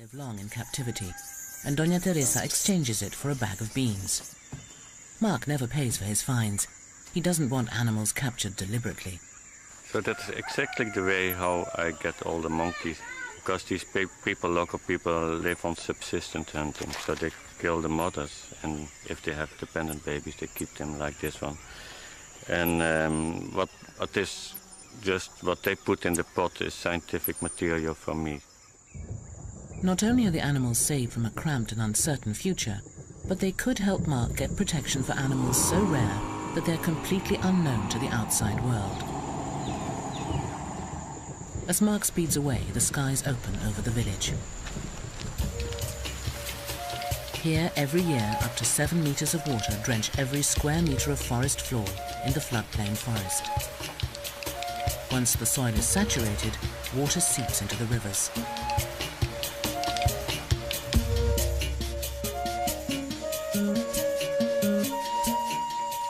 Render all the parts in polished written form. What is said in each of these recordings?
live long in captivity, and Doña Teresa exchanges it for a bag of beans. Mark never pays for his finds. He doesn't want animals captured deliberately. So that's exactly the way how I get all the monkeys, because these local people live on subsistence hunting, so they kill the mothers, and if they have dependent babies, they keep them like this one. And what is just what they put in the pot is scientific material for me. Not only are the animals saved from a cramped and uncertain future, but they could help Mark get protection for animals so rare that they're completely unknown to the outside world. As Mark speeds away, the skies open over the village. Here, every year, up to 7 meters of water drench every square meter of forest floor in the floodplain forest. Once the soil is saturated, water seeps into the rivers.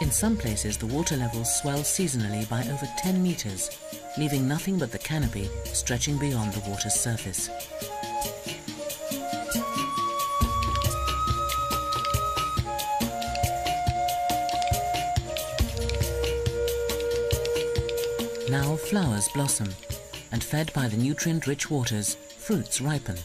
In some places, the water levels swell seasonally by over 10 meters, leaving nothing but the canopy stretching beyond the water's surface. Now flowers blossom, and fed by the nutrient-rich waters, fruits ripen.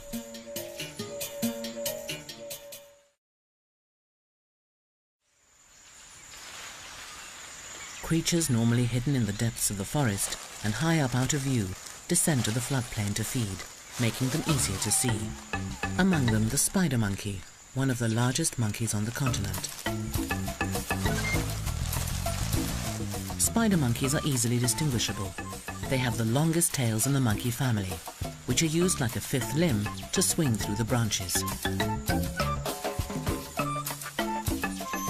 Creatures normally hidden in the depths of the forest and high up out of view descend to the floodplain to feed, making them easier to see. Among them, the spider monkey, one of the largest monkeys on the continent. Spider monkeys are easily distinguishable. They have the longest tails in the monkey family, which are used like a fifth limb to swing through the branches.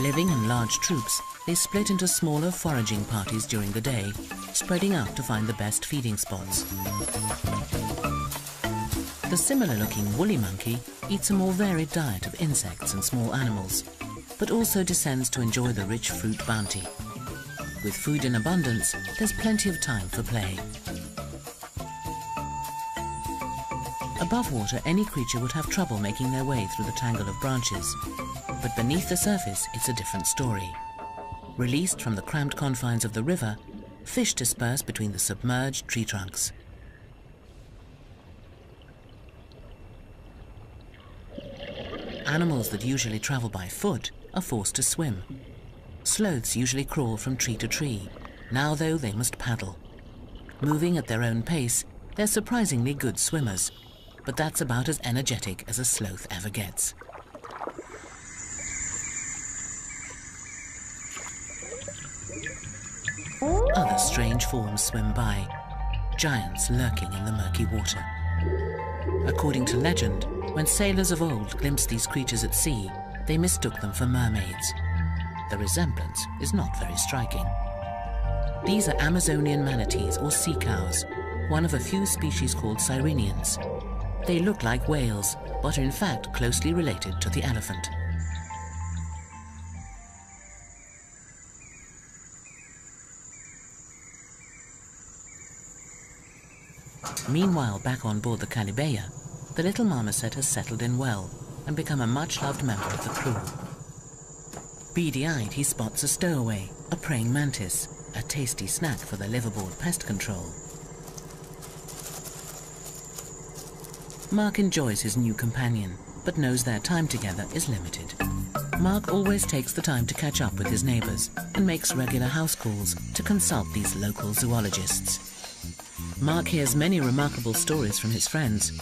Living in large troops, they split into smaller foraging parties during the day, spreading out to find the best feeding spots. The similar-looking woolly monkey eats a more varied diet of insects and small animals, but also descends to enjoy the rich fruit bounty. With food in abundance, there's plenty of time for play. Above water, any creature would have trouble making their way through the tangle of branches. But beneath the surface, it's a different story. Released from the cramped confines of the river, fish disperse between the submerged tree trunks. Animals that usually travel by foot are forced to swim. Sloths usually crawl from tree to tree. Now, though, they must paddle. Moving at their own pace, they're surprisingly good swimmers, but that's about as energetic as a sloth ever gets. Other strange forms swim by, giants lurking in the murky water. According to legend, when sailors of old glimpsed these creatures at sea, they mistook them for mermaids. The resemblance is not very striking. These are Amazonian manatees or sea cows, one of a few species called sirenians. They look like whales, but are in fact closely related to the elephant. Meanwhile, back on board the Calibeya, the little marmoset has settled in well and become a much-loved member of the crew. Beady-eyed, he spots a stowaway, a praying mantis, a tasty snack for the liveaboard pest control. Mark enjoys his new companion, but knows their time together is limited. Mark always takes the time to catch up with his neighbors and makes regular house calls to consult these local zoologists. Mark hears many remarkable stories from his friends.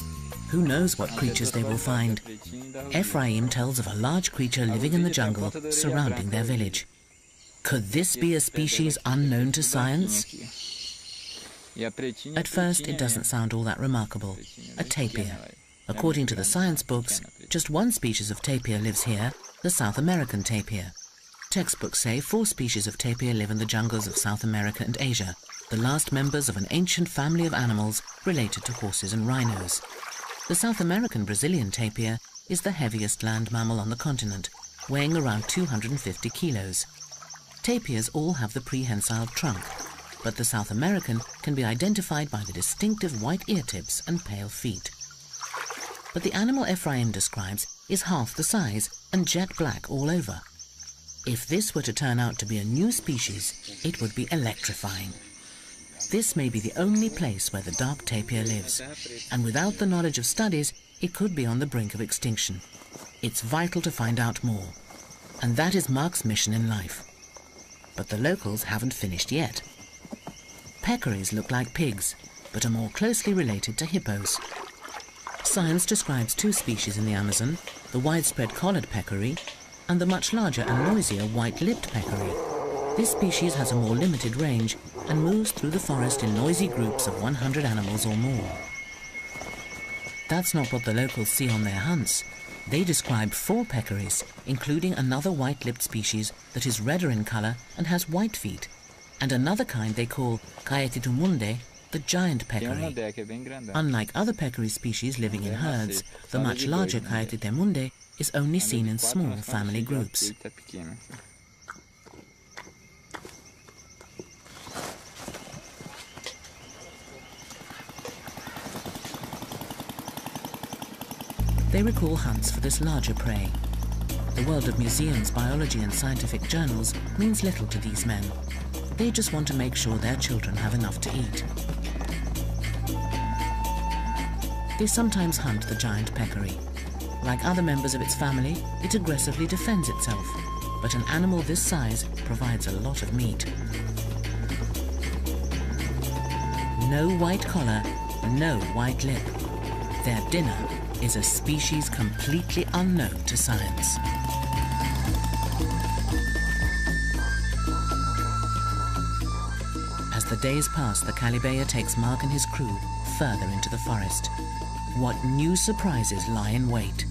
Who knows what creatures they will find? Ephraim tells of a large creature living in the jungle surrounding their village. Could this be a species unknown to science? At first, it doesn't sound all that remarkable. A tapir. According to the science books, just one species of tapir lives here, the South American tapir. Textbooks say 4 species of tapir live in the jungles of South America and Asia, the last members of an ancient family of animals related to horses and rhinos. The South American Brazilian tapir is the heaviest land mammal on the continent, weighing around 250 kilos. Tapirs all have the prehensile trunk, but the South American can be identified by the distinctive white ear tips and pale feet. but the animal Ephraim describes is half the size and jet black all over. If this were to turn out to be a new species, it would be electrifying. This may be the only place where the dark tapir lives, and without the knowledge of studies, it could be on the brink of extinction. It's vital to find out more, and that is Mark's mission in life. But the locals haven't finished yet. Peccaries look like pigs, but are more closely related to hippos. Science describes two species in the Amazon, the widespread collared peccary and the much larger and noisier white-lipped peccary. This species has a more limited range and moves through the forest in noisy groups of 100 animals or more. That's not what the locals see on their hunts. They describe 4 peccaries, including another white-lipped species that is redder in color and has white feet, and another kind they call Kaetitumundi, the giant peccary. Unlike other peccary species living in herds, the much larger Kaetitumundi is only seen in small family groups. They recall hunts for this larger prey. The world of museums, biology and scientific journals means little to these men. They just want to make sure their children have enough to eat. They sometimes hunt the giant peccary. Like other members of its family, it aggressively defends itself, but an animal this size provides a lot of meat. No white collar, no white lip. Their dinner is a species completely unknown to science. As the days pass, the Calibeya takes Mark and his crew further into the forest. What new surprises lie in wait?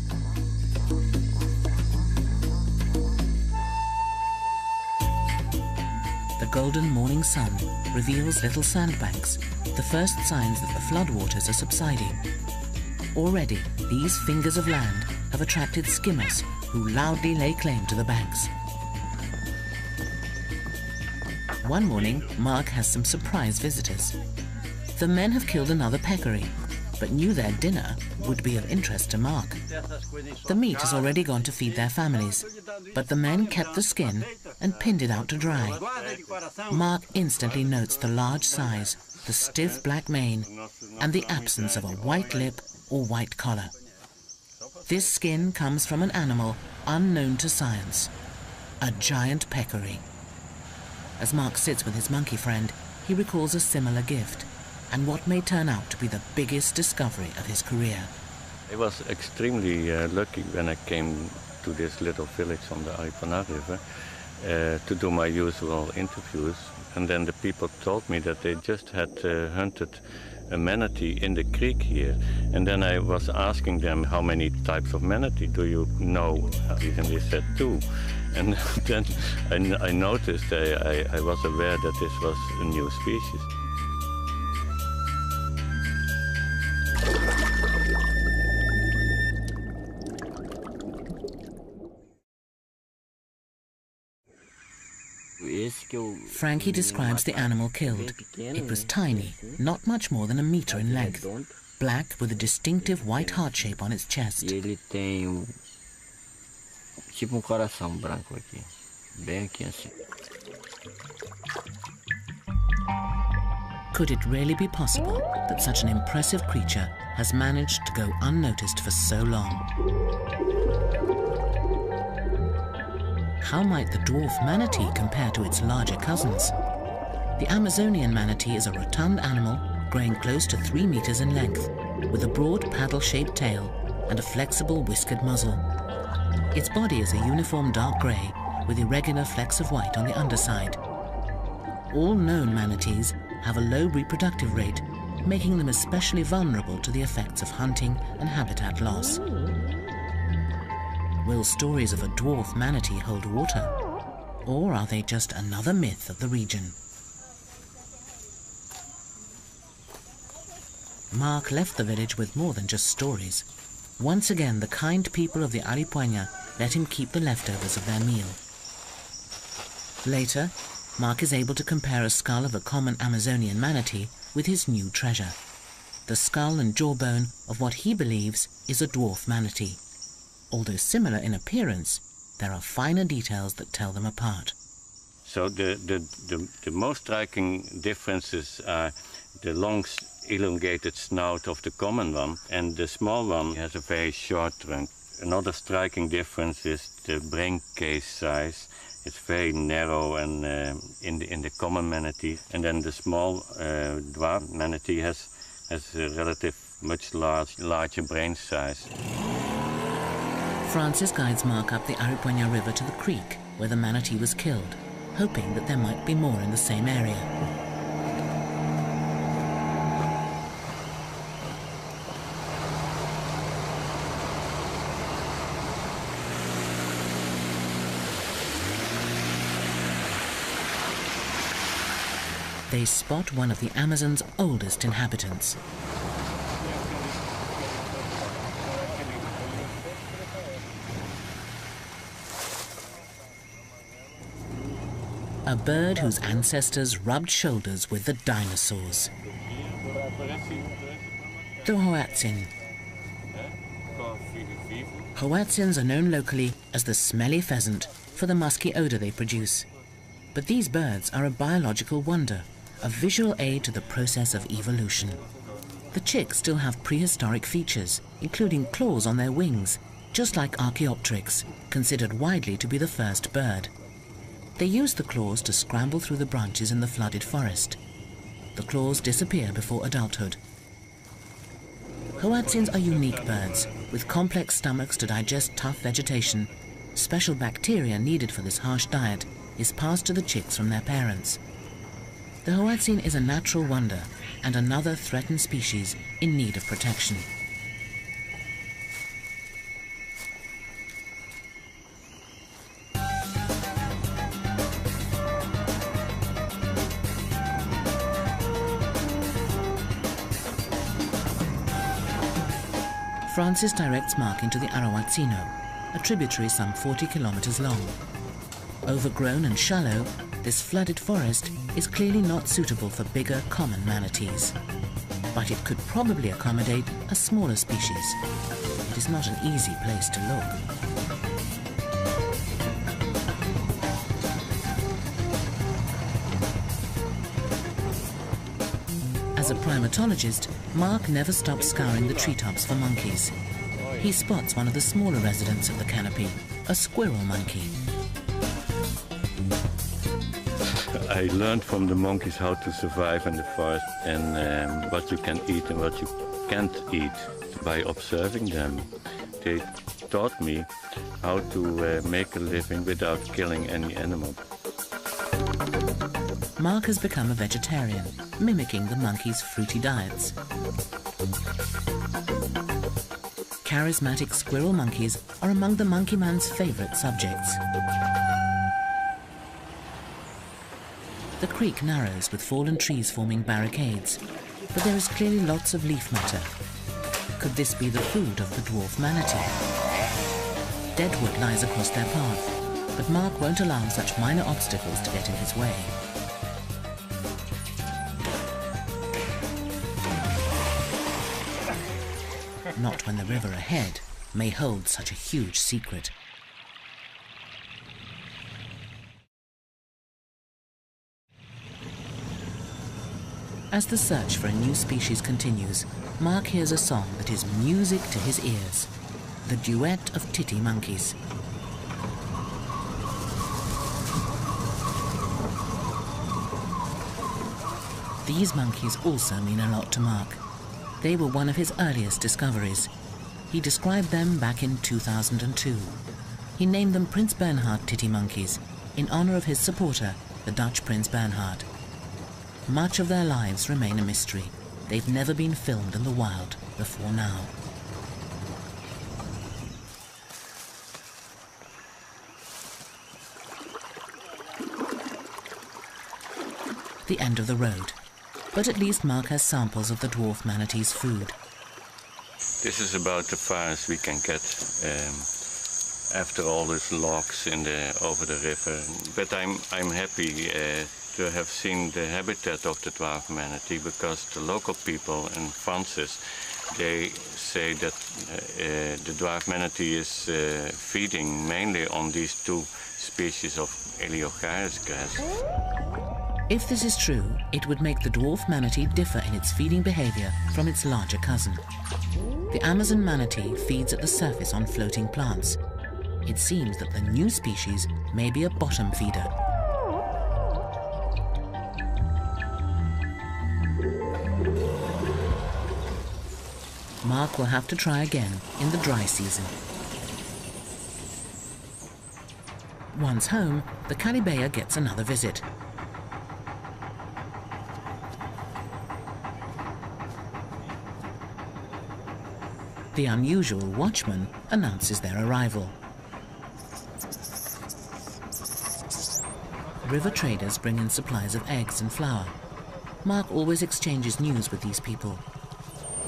The golden morning sun reveals little sandbanks, the first signs that the floodwaters are subsiding. Already, these fingers of land have attracted skimmers who loudly lay claim to the banks. One morning, Mark has some surprise visitors. The men have killed another peccary, but knew their dinner would be of interest to Mark. The meat has already gone to feed their families, but the men kept the skin and pinned it out to dry. Mark instantly notes the large size, the stiff black mane, and the absence of a white lip or white collar. This skin comes from an animal unknown to science, a giant peccary. As Mark sits with his monkey friend, he recalls a similar gift and what may turn out to be the biggest discovery of his career. I was extremely lucky when I came to this little village on the Aripuanã River to do my usual interviews, and then the people told me that they just had hunted a manatee in the creek here, and then I was asking them how many types of manatee do you know, and they said 2, and then I noticed, I was aware that this was a new species. Frankie describes the animal killed. It was tiny, not much more than a meter in length, black with a distinctive white heart shape on its chest. Could it really be possible that such an impressive creature has managed to go unnoticed for so long? How might the dwarf manatee compare to its larger cousins? The Amazonian manatee is a rotund animal growing close to 3 meters in length, with a broad paddle-shaped tail and a flexible whiskered muzzle. Its body is a uniform dark grey with irregular flecks of white on the underside. All known manatees have a low reproductive rate, making them especially vulnerable to the effects of hunting and habitat loss. Will stories of a dwarf manatee hold water? Or are they just another myth of the region? Mark left the village with more than just stories. Once again, the kind people of the Aripuanã let him keep the leftovers of their meal. Later, Mark is able to compare a skull of a common Amazonian manatee with his new treasure. the skull and jawbone of what he believes is a dwarf manatee. Although similar in appearance, there are finer details that tell them apart. So the most striking differences are the long elongated snout of the common one, and the small one has a very short trunk. Another striking difference is the brain case size. It's very narrow and in the common manatee, and then the small dwarf manatee has a relative much larger brain size. Francis guides Mark up the Aripuena River to the creek where the manatee was killed, hoping that there might be more in the same area. They spot one of the Amazon's oldest inhabitants. A bird whose ancestors rubbed shoulders with the dinosaurs. The Hoatzin. Hoatzins are known locally as the smelly pheasant for the musky odor they produce. But these birds are a biological wonder, a visual aid to the process of evolution. The chicks still have prehistoric features, including claws on their wings, just like Archaeopteryx, considered widely to be the first bird. They use the claws to scramble through the branches in the flooded forest. The claws disappear before adulthood. Hoatzins are unique birds, with complex stomachs to digest tough vegetation. Special bacteria needed for this harsh diet is passed to the chicks from their parents. The Hoatzin is a natural wonder and another threatened species in need of protection. Francis directs Mark into the Arawatzino, a tributary some 40 kilometers long. Overgrown and shallow, this flooded forest is clearly not suitable for bigger common manatees. But it could probably accommodate a smaller species. It is not an easy place to look. As a primatologist, Mark never stops scouring the treetops for monkeys. He spots one of the smaller residents of the canopy, a squirrel monkey. I learned from the monkeys how to survive in the forest and what you can eat and what you can't eat by observing them. They taught me how to make a living without killing any animal. Mark has become a vegetarian, mimicking the monkeys' fruity diets. Charismatic squirrel monkeys are among the monkey man's favorite subjects. The creek narrows with fallen trees forming barricades, but there is clearly lots of leaf matter. Could this be the food of the dwarf manatee? Deadwood lies across their path, but Mark won't allow such minor obstacles to get in his way. Not when the river ahead may hold such a huge secret. As the search for a new species continues, Mark hears a song that is music to his ears, the duet of titty monkeys. These monkeys also mean a lot to Mark. They were one of his earliest discoveries. He described them back in 2002. He named them Prince Bernhard titty monkeys in honor of his supporter, the Dutch Prince Bernhard. Much of their lives remain a mystery. They've never been filmed in the wild before now. The end of the road. But at least Mark has samples of the dwarf manatee's food. This is about the farthest we can get after all these logs over the river. But I'm happy to have seen the habitat of the dwarf manatee, because the local people in Francis, they say that the dwarf manatee is feeding mainly on these two species of Eliocharis grass. If this is true, it would make the dwarf manatee differ in its feeding behavior from its larger cousin. The Amazon manatee feeds at the surface on floating plants. It seems that the new species may be a bottom feeder. Mark will have to try again in the dry season. Once home, the Calibeia gets another visit. The unusual watchman announces their arrival. River traders bring in supplies of eggs and flour. Mark always exchanges news with these people.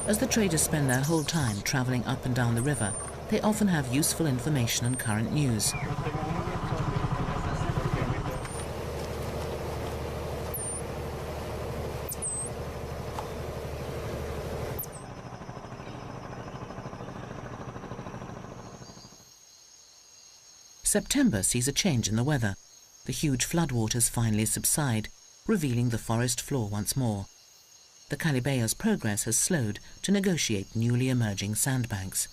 As the traders spend their whole time traveling up and down the river, they often have useful information and current news. September sees a change in the weather. The huge floodwaters finally subside, revealing the forest floor once more. The Calibeia's progress has slowed to negotiate newly emerging sandbanks.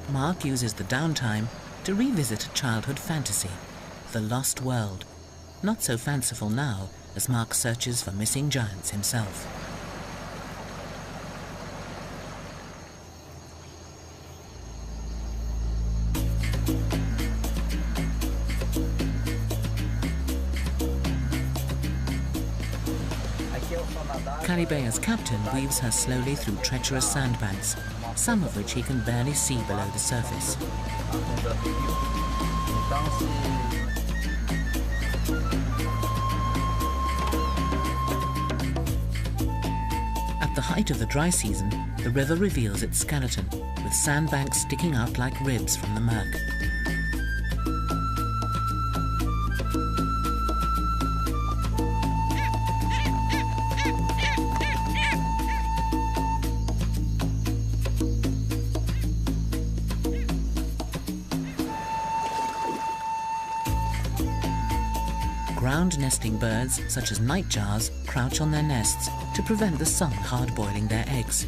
Mark uses the downtime to revisit a childhood fantasy, The Lost World. Not so fanciful now as Mark searches for missing giants himself. Calibeia's captain weaves her slowly through treacherous sandbanks, some of which he can barely see below the surface. At the height of the dry season, the river reveals its skeleton, with sandbanks sticking out like ribs from the murk. Ground-nesting birds, such as nightjars, crouch on their nests to prevent the sun hard-boiling their eggs.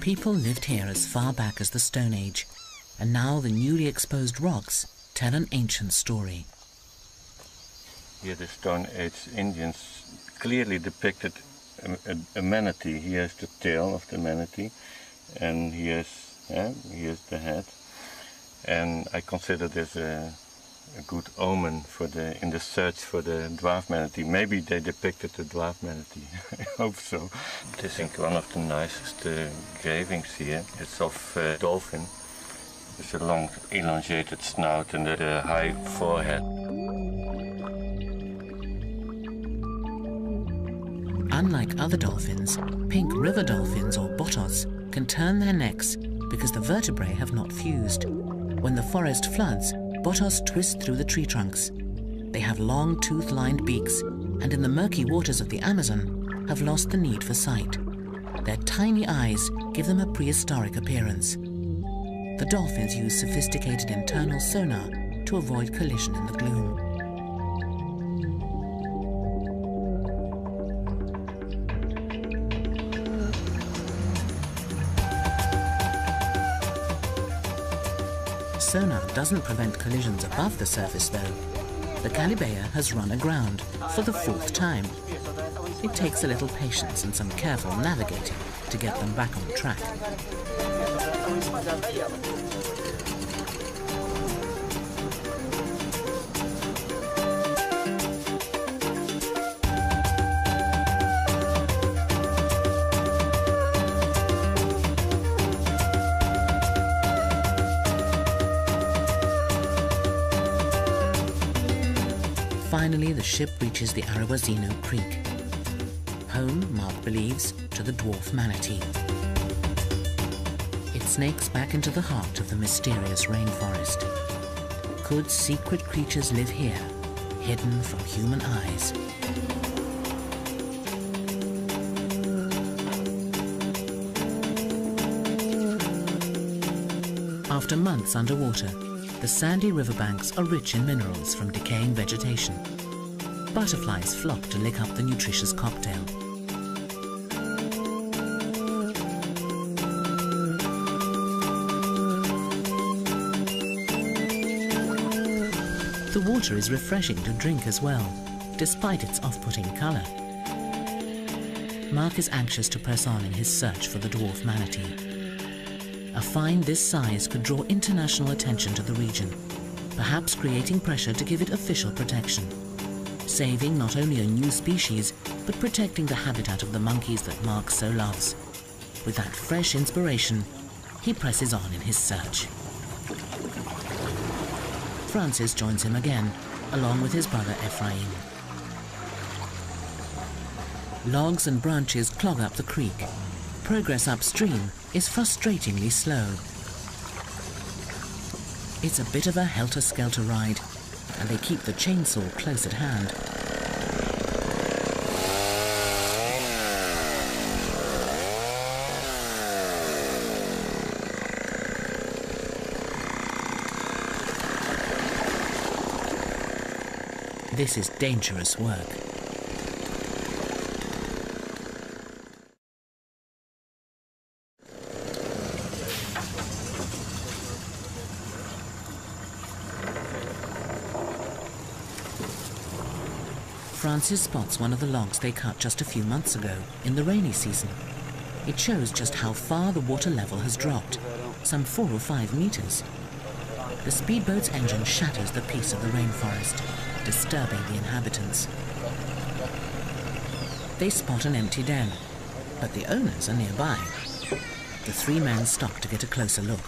People lived here as far back as the Stone Age, and now the newly exposed rocks tell an ancient story. Here the Stone Age Indians clearly depicted a manatee. Here's the tail of the manatee, and here's the head. And I consider this a good omen for in the search for the dwarf manatee. Maybe they depicted the dwarf manatee. I hope so. I think one of the nicest engravings here. It's of a dolphin. It's a long, elongated snout and a high forehead. Unlike other dolphins, pink river dolphins or botos can turn their necks because the vertebrae have not fused. When the forest floods, botos twist through the tree trunks. They have long tooth-lined beaks and in the murky waters of the Amazon have lost the need for sight. Their tiny eyes give them a prehistoric appearance. The dolphins use sophisticated internal sonar to avoid collision in the gloom. Sonar doesn't prevent collisions above the surface though. the Calibea has run aground for the 4th time. It takes a little patience and some careful navigating to get them back on track. Finally, the ship reaches the Arauazino Creek. Home, Mark believes, to the dwarf manatee. It snakes back into the heart of the mysterious rainforest. Could secret creatures live here, hidden from human eyes? After months underwater, the sandy riverbanks are rich in minerals from decaying vegetation. Butterflies flock to lick up the nutritious cocktail. The water is refreshing to drink as well, despite its off-putting colour. Mark is anxious to press on in his search for the dwarf manatee. A find this size could draw international attention to the region, perhaps creating pressure to give it official protection, saving not only a new species, but protecting the habitat of the monkeys that Mark so loves. With that fresh inspiration, he presses on in his search. Francis joins him again, along with his brother Ephraim. Logs and branches clog up the creek. Progress upstream is frustratingly slow. It's a bit of a helter-skelter ride, and they keep the chainsaw close at hand. This is dangerous work. Francis spots one of the logs they cut just a few months ago, in the rainy season. It shows just how far the water level has dropped, some 4 or 5 meters. The speedboat's engine shatters the peace of the rainforest, disturbing the inhabitants. They spot an empty den, but the owners are nearby. The 3 men stop to get a closer look.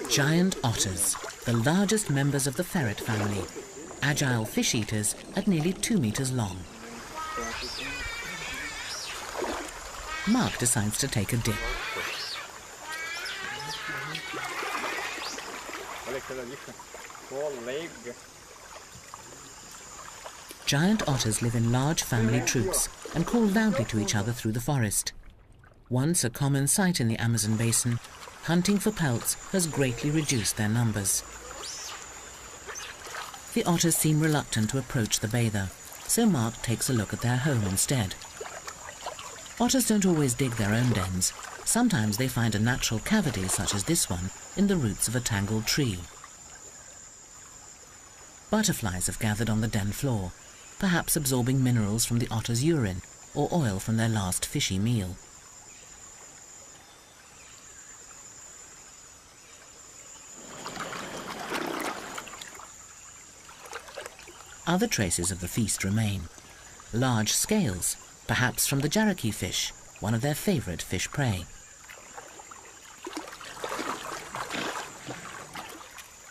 Giant otters, the largest members of the ferret family, agile fish eaters at nearly 2 meters long. Mark decides to take a dip. Giant otters live in large family troops and call loudly to each other through the forest. Once a common sight in the Amazon basin, hunting for pelts has greatly reduced their numbers. The otters seem reluctant to approach the bather, so Mark takes a look at their home instead. Otters don't always dig their own dens. Sometimes they find a natural cavity, such as this one, in the roots of a tangled tree. Butterflies have gathered on the den floor, perhaps absorbing minerals from the otter's urine or oil from their last fishy meal. Other traces of the feast remain. Large scales, perhaps from the jarraky fish, one of their favorite fish prey.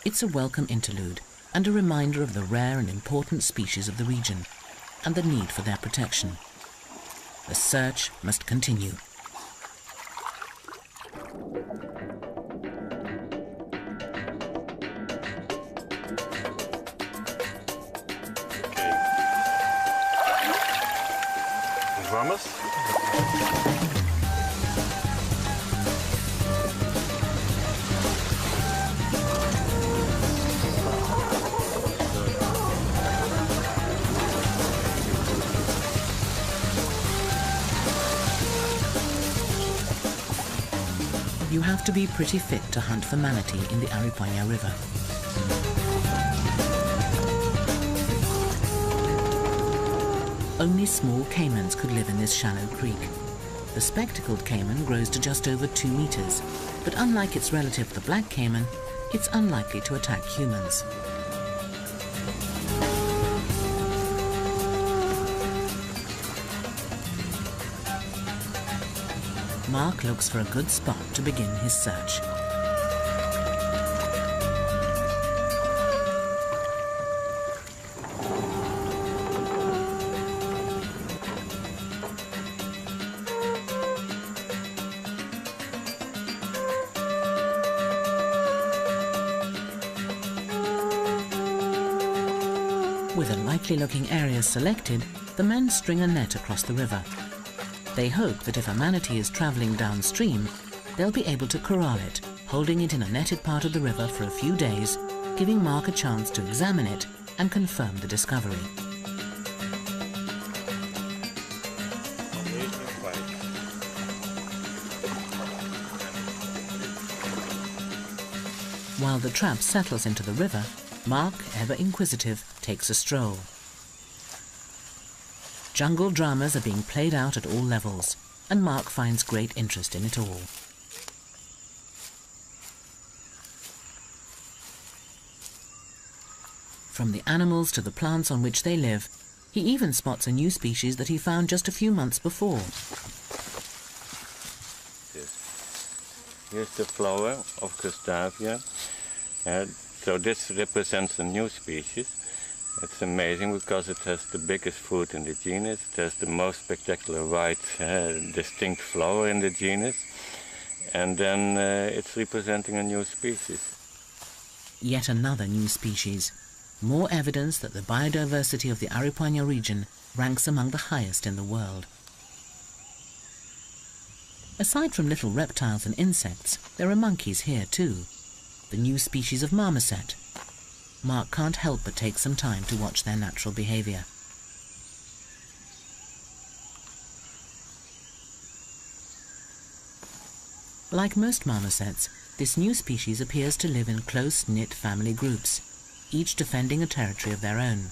It's a welcome interlude and a reminder of the rare and important species of the region and the need for their protection. The search must continue. Vamos. You have to be pretty fit to hunt for manatee in the Aripuanã River. Only small caimans could live in this shallow creek. The spectacled caiman grows to just over 2 meters, but unlike its relative the black caiman, it's unlikely to attack humans. Mark looks for a good spot to begin his search. With a likely-looking area selected, the men string a net across the river. They hope that if a manatee is travelling downstream, they'll be able to corral it, holding it in a netted part of the river for a few days, giving Mark a chance to examine it and confirm the discovery. While the trap settles into the river, Mark, ever inquisitive, takes a stroll. Jungle dramas are being played out at all levels, and Mark finds great interest in it all. From the animals to the plants on which they live, he even spots a new species that he found just a few months before. Here's the flower of Gustavia. So this represents a new species. It's amazing because it has the biggest fruit in the genus. It has the most spectacular white, distinct flower in the genus. And then it's representing a new species. Yet another new species. More evidence that the biodiversity of the Aripuanã region ranks among the highest in the world. Aside from little reptiles and insects, there are monkeys here too. The new species of marmoset. Mark can't help but take some time to watch their natural behavior. Like most marmosets, this new species appears to live in close-knit family groups, each defending a territory of their own.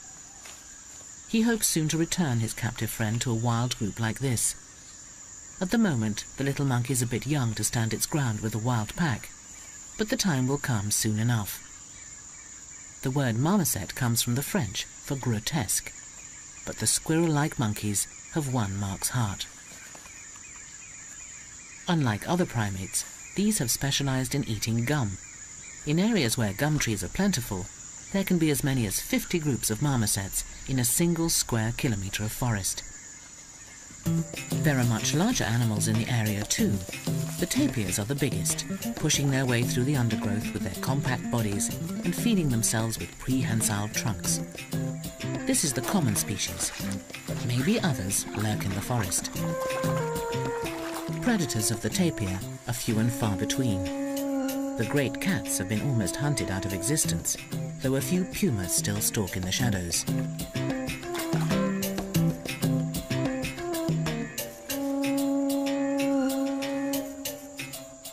He hopes soon to return his captive friend to a wild group like this. At the moment, the little monkey's a bit young to stand its ground with a wild pack, but the time will come soon enough. The word marmoset comes from the French for grotesque, but the squirrel-like monkeys have won Mark's heart. Unlike other primates, these have specialized in eating gum. In areas where gum trees are plentiful, there can be as many as 50 groups of marmosets in a single square kilometre of forest. There are much larger animals in the area too. The tapirs are the biggest, pushing their way through the undergrowth with their compact bodies and feeding themselves with prehensile trunks. This is the common species, but maybe others lurk in the forest. Predators of the tapir are few and far between. The great cats have been almost hunted out of existence, though a few pumas still stalk in the shadows.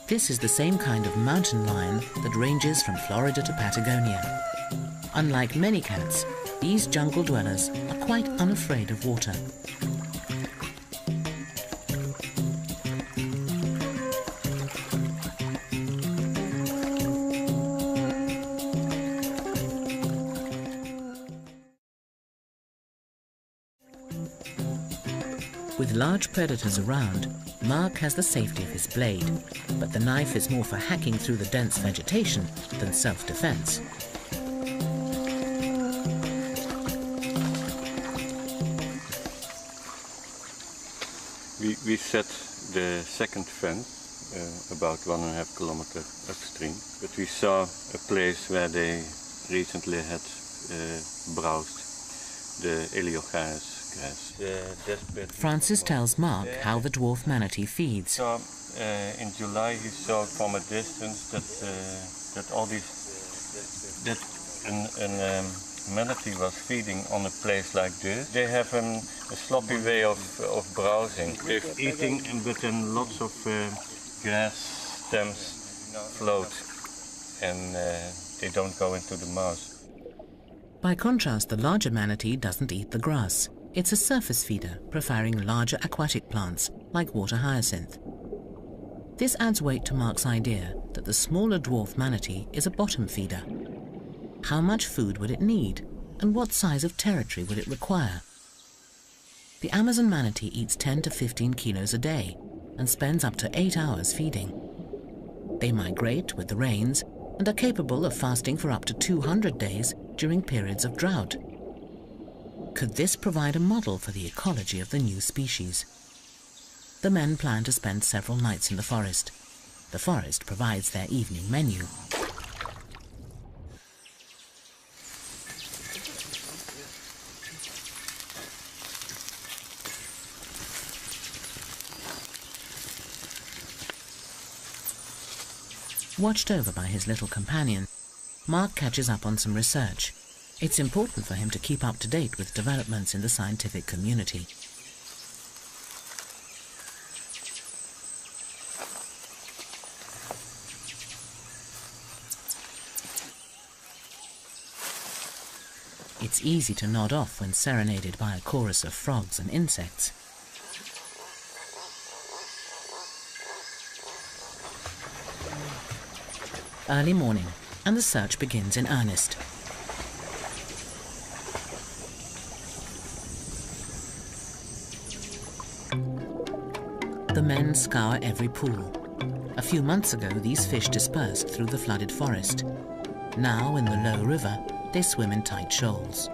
This is the same kind of mountain lion that ranges from Florida to Patagonia. Unlike many cats, these jungle dwellers are quite unafraid of water. With large predators around, Mark has the safety of his blade, but the knife is more for hacking through the dense vegetation than self-defense. We set the second fence about 1.5 kilometers upstream, but we saw a place where they recently had browsed the Eliocharis grass. Francis tells Mark how the dwarf manatee feeds. So, in July he saw from a distance that a manatee was feeding on a place like this. They have a sloppy way of browsing. They're eating, but then lots of grass stems float and they don't go into the mouth. By contrast, the larger manatee doesn't eat the grass. It's a surface feeder, preferring larger aquatic plants like water hyacinth. This adds weight to Mark's idea that the smaller dwarf manatee is a bottom feeder. How much food would it need, and what size of territory would it require? The Amazon manatee eats 10 to 15 kilos a day and spends up to 8 hours feeding. They migrate with the rains and are capable of fasting for up to 200 days during periods of drought. Could this provide a model for the ecology of the new species? The men plan to spend several nights in the forest. The forest provides their evening menu. Watched over by his little companion, Mark catches up on some research. It's important for him to keep up to date with developments in the scientific community. It's easy to nod off when serenaded by a chorus of frogs and insects. Early morning, and the search begins in earnest. The men scour every pool. A few months ago, these fish dispersed through the flooded forest. Now, in the low river, they swim in tight shoals.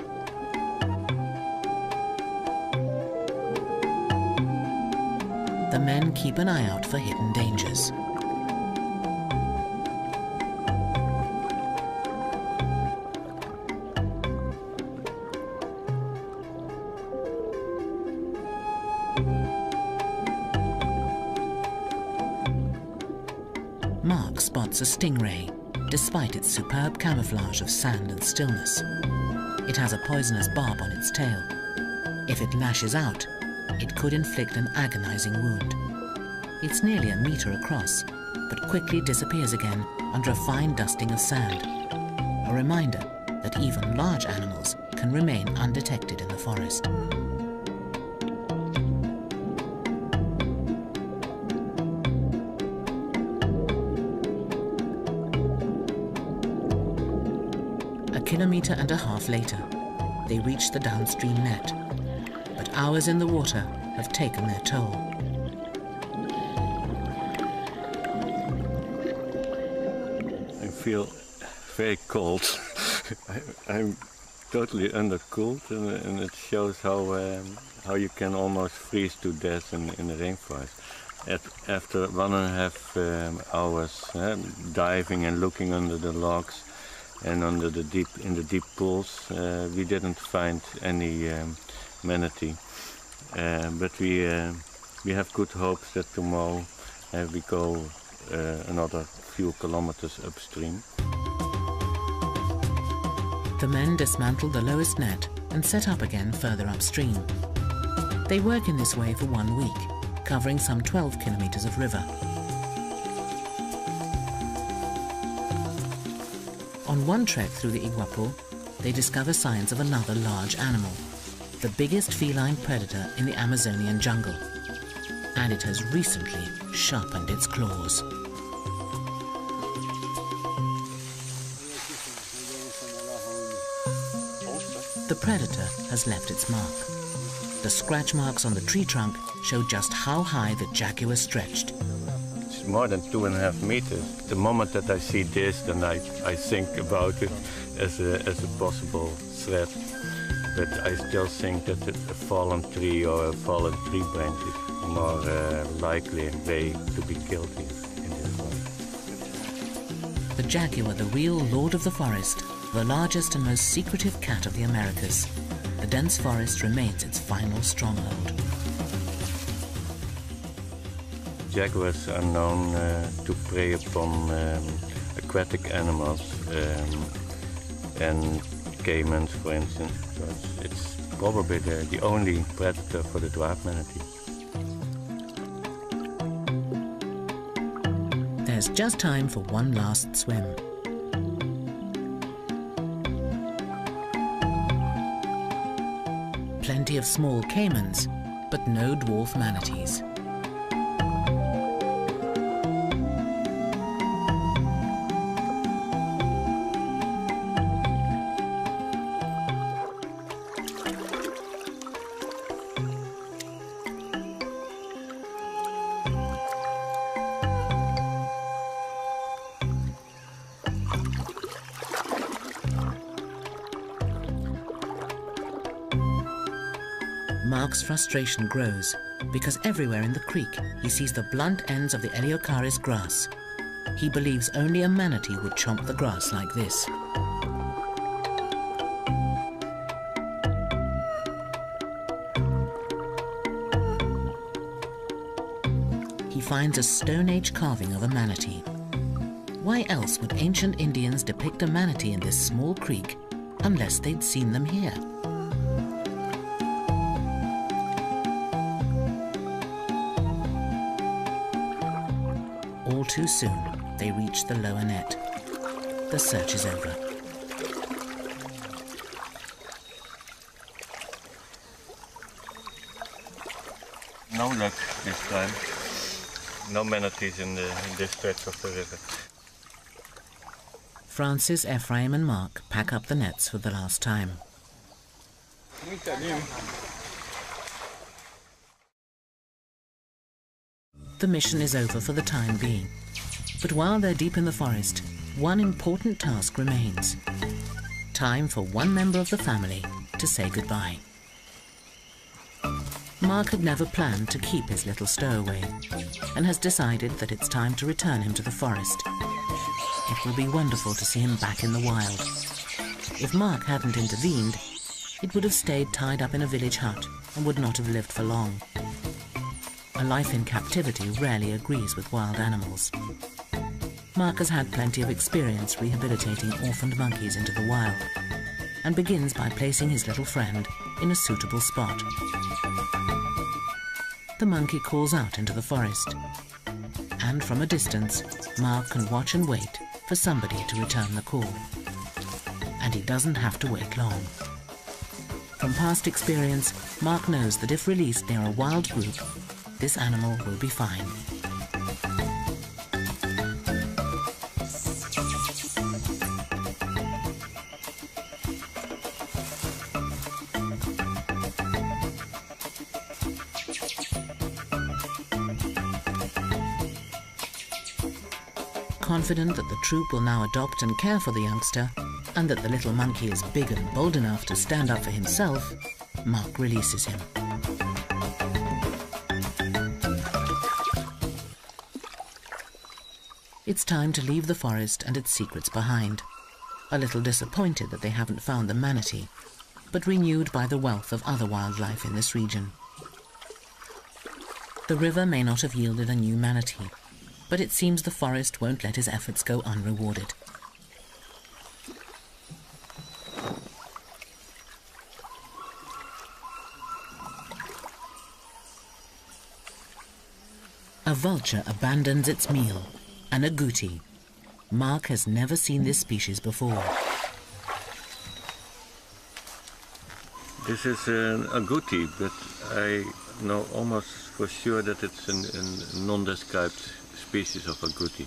The men keep an eye out for hidden dangers. Mark spots a stingray, despite its superb camouflage of sand and stillness. It has a poisonous barb on its tail. If it lashes out, it could inflict an agonizing wound. It's nearly a meter across, but quickly disappears again under a fine dusting of sand. A reminder that even large animals can remain undetected in the forest. A kilometer and a half later, they reach the downstream net, but hours in the water have taken their toll. I feel very cold. I'm totally undercooled, and it shows how you can almost freeze to death in the rainforest. After 1.5 hours diving and looking under the logs and under the deep pools, we didn't find any manatee. But we have good hopes that tomorrow we go another few kilometers upstream. The men dismantle the lowest net and set up again further upstream. They work in this way for 1 week, covering some 12 kilometers of river. On one trek through the Iguapu, they discover signs of another large animal, the biggest feline predator in the Amazonian jungle. And it has recently sharpened its claws. The predator has left its mark. The scratch marks on the tree trunk show just how high the jaguar stretched. It's more than 2.5 meters. The moment that I see this, then I think about it as a possible threat. But I still think that a fallen tree or a fallen tree branch is more likely way to be killed here in this forest. The jaguar, the real lord of the forest, the largest and most secretive cat of the Americas. The dense forest remains its final stronghold. Jaguars are known to prey upon aquatic animals and caimans, for instance. So it's probably the only predator for the dwarf manatee. has just time for one last swim. Plenty of small caimans, but no dwarf manatees. Mark's frustration grows because everywhere in the creek he sees the blunt ends of the Eleocharis grass. He believes only a manatee would chomp the grass like this. He finds a Stone Age carving of a manatee. Why else would ancient Indians depict a manatee in this small creek unless they'd seen them here? All too soon, they reach the lower net. The search is over. No luck this time. No manatees in this stretch of the river. Francis, Ephraim and Mark pack up the nets for the last time. The mission is over for the time being. But while they're deep in the forest, one important task remains. Time for one member of the family to say goodbye. Mark had never planned to keep his little stowaway and has decided that it's time to return him to the forest. It will be wonderful to see him back in the wild. If Mark hadn't intervened, it would have stayed tied up in a village hut and would not have lived for long. A life in captivity rarely agrees with wild animals. Mark has had plenty of experience rehabilitating orphaned monkeys into the wild and begins by placing his little friend in a suitable spot. The monkey calls out into the forest, and from a distance, Mark can watch and wait for somebody to return the call. And he doesn't have to wait long. From past experience, Mark knows that if released near a wild group, this animal will be fine. Confident that the troop will now adopt and care for the youngster, and that the little monkey is big and bold enough to stand up for himself, Mark releases him. It's time to leave the forest and its secrets behind. A little disappointed that they haven't found the manatee, but renewed by the wealth of other wildlife in this region. The river may not have yielded a new manatee, but it seems the forest won't let his efforts go unrewarded. A vulture abandons its meal, an agouti. Mark has never seen this species before. This is an agouti, but I know almost for sure that it's a non-described species of agouti.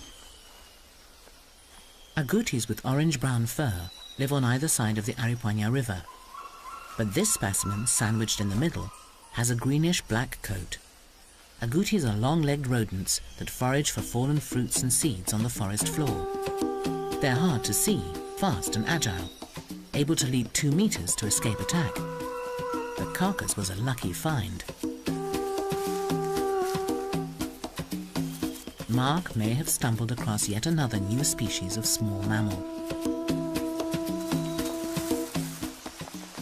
Agoutis with orange-brown fur live on either side of the Aripuanã River, but this specimen, sandwiched in the middle, has a greenish-black coat. Agoutis are long-legged rodents that forage for fallen fruits and seeds on the forest floor. They're hard to see, fast and agile, able to leap 2 meters to escape attack. The carcass was a lucky find. Mark may have stumbled across yet another new species of small mammal.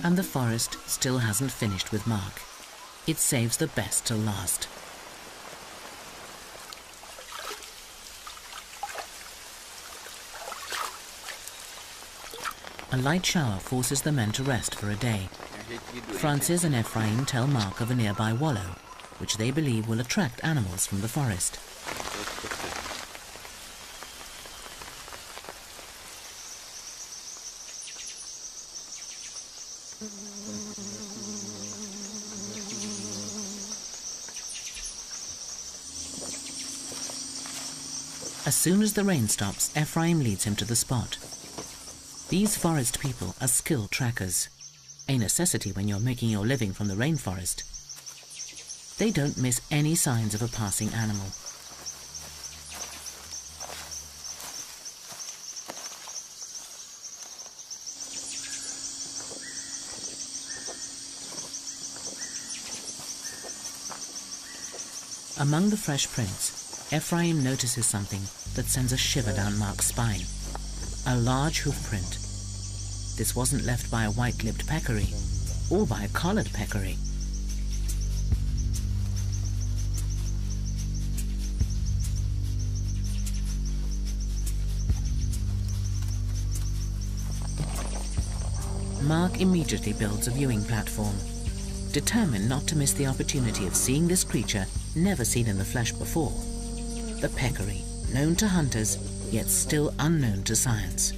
And the forest still hasn't finished with Mark. It saves the best till last. A light shower forces the men to rest for a day. Francis and Ephraim tell Mark of a nearby wallow, which they believe will attract animals from the forest. As soon as the rain stops, Ephraim leads him to the spot. These forest people are skilled trackers, a necessity when you're making your living from the rainforest. They don't miss any signs of a passing animal. Among the fresh prints, Ephraim notices something that sends a shiver down Mark's spine. A large hoof print. This wasn't left by a white-lipped peccary, or by a collared peccary. Mark immediately builds a viewing platform, determined not to miss the opportunity of seeing this creature never seen in the flesh before. The peccary, known to hunters, yet still unknown to science.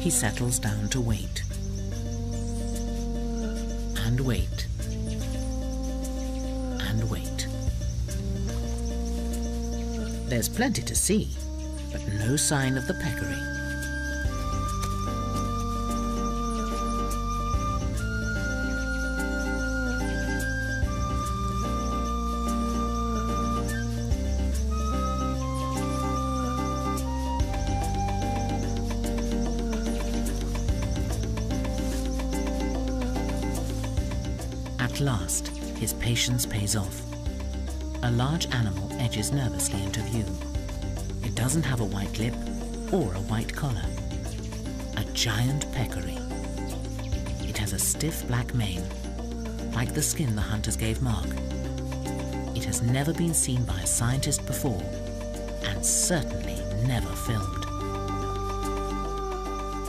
He settles down to wait. And wait. And wait. There's plenty to see, but no sign of the peccary. At last, his patience pays off. A large animal edges nervously into view. It doesn't have a white lip or a white collar. A giant peccary. It has a stiff black mane, like the skin the hunters gave Mark. It has never been seen by a scientist before, and certainly never filmed.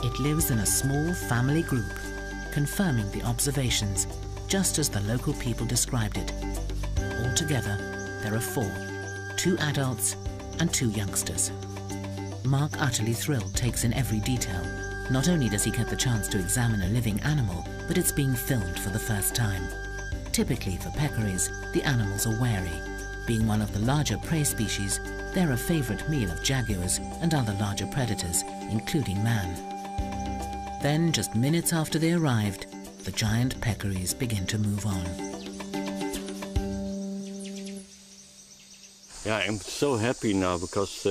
It lives in a small family group, confirming the observations just as the local people described it. Altogether, there are 4, 2 adults and 2 youngsters. Mark, utterly thrilled, takes in every detail. Not only does he get the chance to examine a living animal, but it's being filmed for the first time. Typically for peccaries, the animals are wary. Being one of the larger prey species, they're a favorite meal of jaguars and other larger predators, including man. Then, just minutes after they arrived, the giant peccaries begin to move on. Yeah, I'm so happy now because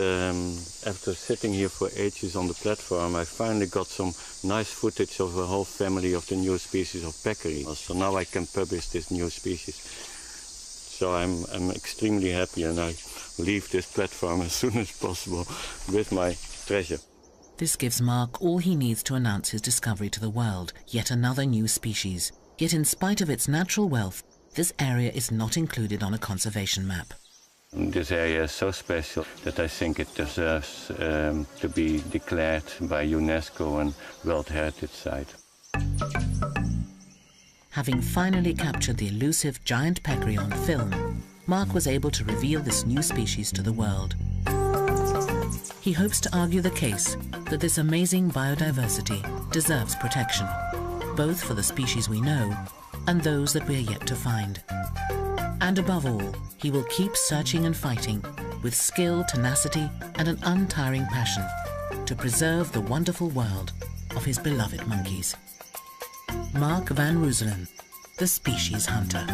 after sitting here for ages on the platform, I finally got some nice footage of a whole family of the new species of peccary. So now I can publish this new species. So I'm extremely happy, and I leave this platform as soon as possible with my treasure. This gives Mark all he needs to announce his discovery to the world, yet another new species. Yet in spite of its natural wealth, this area is not included on a conservation map. This area is so special that I think it deserves to be declared by UNESCO and World Heritage Site. Having finally captured the elusive giant peccary on film, Mark was able to reveal this new species to the world. He hopes to argue the case that this amazing biodiversity deserves protection, both for the species we know and those that we are yet to find. And above all, he will keep searching and fighting with skill, tenacity, and an untiring passion to preserve the wonderful world of his beloved monkeys. Mark van Rooselen, the species hunter.